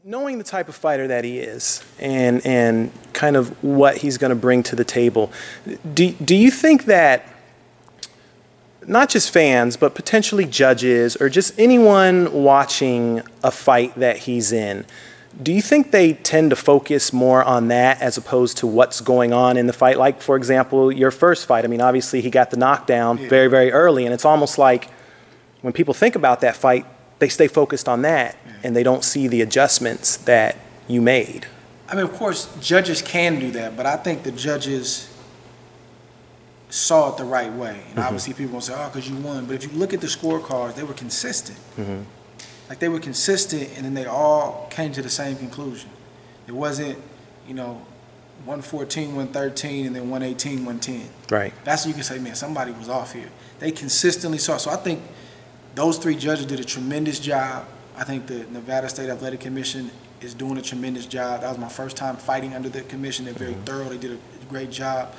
Knowing the type of fighter that he is and kind of what he's going to bring to the table, do you think that not just fans, but potentially judges or just anyone watching a fight that he's in, do you think they tend to focus more on that as opposed to what's going on in the fight? Like, for example, your first fight. I mean, obviously he got the knockdown very, very early, and it's almost like when people think about that fight, they stay focused on that, and they don't see the adjustments that you made. I mean, of course, judges can do that, but I think the judges saw it the right way. And obviously people will say, oh, because you won. But if you look at the scorecards, they were consistent. Like, they were consistent, and then they all came to the same conclusion. It wasn't, 114, 113, and then 118, 110. Right. That's what you can say, man, somebody was off here. They consistently saw. So I think those three judges did a tremendous job. I think the Nevada State Athletic Commission is doing a tremendous job. That was my first time fighting under the commission. They're very thorough. They did a great job.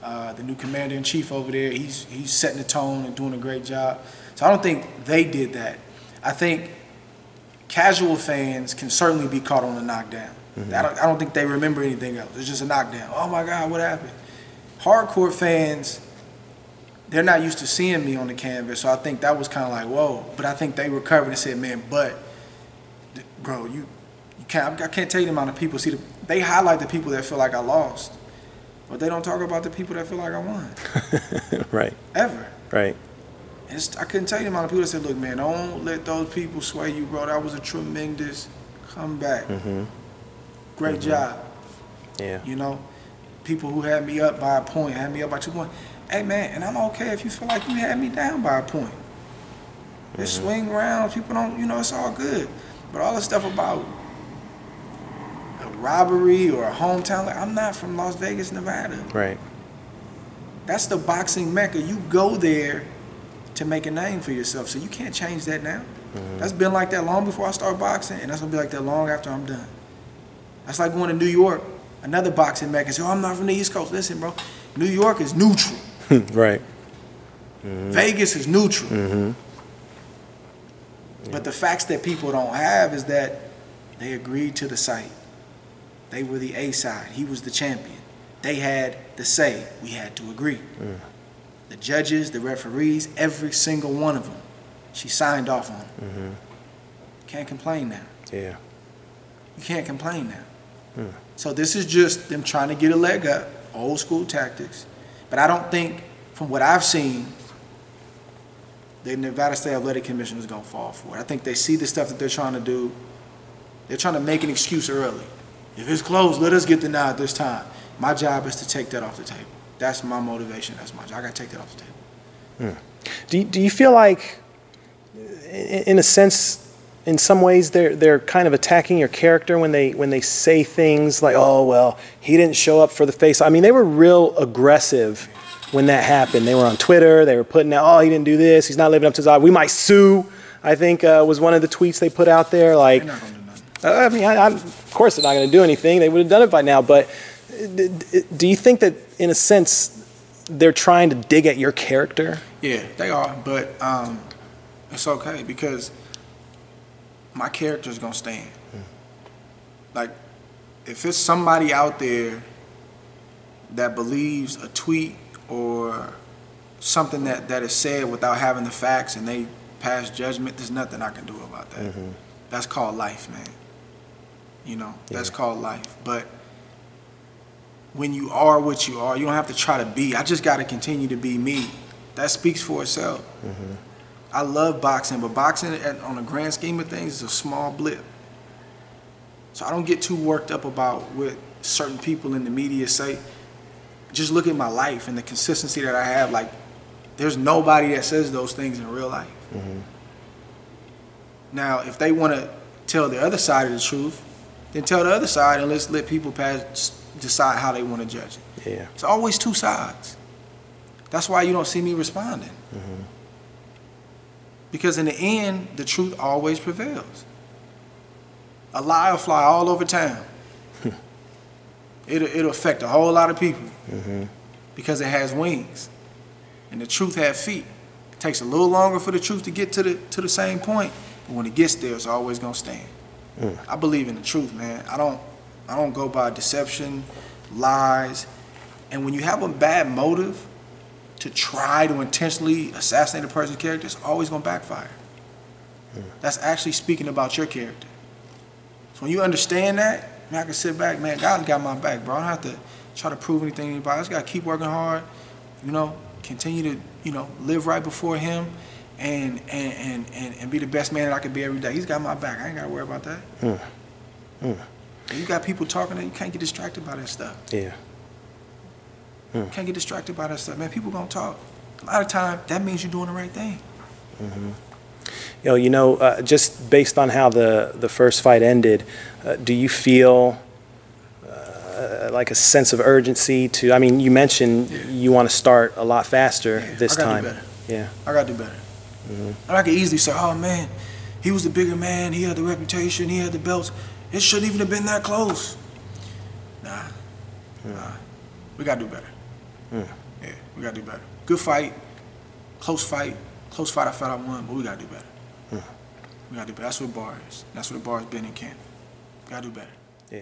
The new commander-in-chief over there, he's setting the tone and doing a great job. So I don't think they did that. I think casual fans can certainly be caught on a knockdown. I don't think they remember anything else. It's just a knockdown. Oh, my God, what happened? Hardcore fans, they're not used to seeing me on the canvas, so I think that was kind of like, whoa. But I think they recovered and said, man, but, bro, you can't, I can't tell you the amount of people. See, they highlight the people that feel like I lost, but they don't talk about the people that feel like I won. Right. Ever. Right. And I couldn't tell you the amount of people that said, look, man, don't let those people sway you, bro. That was a tremendous comeback. Great job. Yeah. People who had me up by a point, had me up by 2 points. Hey, man, and I'm okay if you feel like you had me down by a point. Just swing around. People don't, it's all good. But all this stuff about a robbery or a hometown, like, I'm not from Las Vegas, Nevada. Right. That's the boxing mecca. You go there to make a name for yourself, so you can't change that now. That's been like that long before I start boxing, and that's going to be like that long after I'm done. That's like going to New York, another boxing mecca, and say, oh, I'm not from the East Coast. Listen, bro, New York is neutral. Right. Vegas is neutral. But the facts that people don't have is that they agreed to the site. They were the A side. He was the champion. They had the say. We had to agree. The judges, the referees, every single one of them, she signed off on them. Can't complain now. Yeah. You can't complain now. So this is just them trying to get a leg up, old school tactics. But I don't think, from what I've seen, the Nevada State Athletic Commission is going to fall for it. I think they see the stuff that they're trying to do. They're trying to make an excuse early. If it's closed, let us get the nod this time. My job is to take that off the table. That's my motivation. That's my job. I got to take that off the table. Do you feel like, in a sense, in some ways, they're kind of attacking your character when they say things like, oh, well, he didn't show up for the face? I mean, they were real aggressive when that happened. They were on Twitter. They were putting out, oh, he didn't do this. He's not living up to his job. We might sue, I think was one of the tweets they put out there. Like, they're not going to do nothing. I mean, of course they're not going to do anything. They would have done it by now. But do you think that, in a sense, they're trying to dig at your character? Yeah, they are. But it's okay, because my character is going to stand. Like, if it's somebody out there that believes a tweet or something that is said without having the facts and they pass judgment, there's nothing I can do about that. That's called life, man. That's called life. But when you are what you are, you don't have to try to be. I just got to continue to be me. That speaks for itself. I love boxing, but boxing on the grand scheme of things is a small blip. So I don't get too worked up about what certain people in the media say. Just look at my life and the consistency that I have. Like, there's nobody that says those things in real life. Now, if they want to tell the other side of the truth, then tell the other side, and let's let people decide how they want to judge it. Yeah. It's always two sides. That's why you don't see me responding. Because in the end, the truth always prevails. A lie will fly all over town. It'll affect a whole lot of people because it has wings. And the truth has feet. It takes a little longer for the truth to get to the same point, but when it gets there, it's always going to stand. I believe in the truth, man. I don't go by deception, lies. And when you have a bad motive to try to intentionally assassinate a person's character, it's always going to backfire. That's actually speaking about your character. So when you understand that, man, I can sit back, man, God got my back, bro. I don't have to try to prove anything to anybody. I just got to keep working hard, you know, continue to, you know, live right before him and be the best man that I can be every day. He's got my back. I ain't got to worry about that. You got people talking that you can't get distracted by that stuff. Yeah. You can't get distracted by that stuff. Man, people going to talk. A lot of time, that means you're doing the right thing. You know, just based on how the first fight ended, do you feel like a sense of urgency to, I mean, you mentioned you want to start a lot faster this time. I got to do better. Yeah. I got to do better. I can easily say, oh, man, he was the bigger man. He had the reputation. He had the belts. It shouldn't even have been that close. Nah. We got to do better. Yeah, we got to do better. Good fight. Close fight. Close fight, I felt I won, but we got to do better. We got to do better. That's what the bar is. That's what the bar has been in camp. Got to do better. Yeah.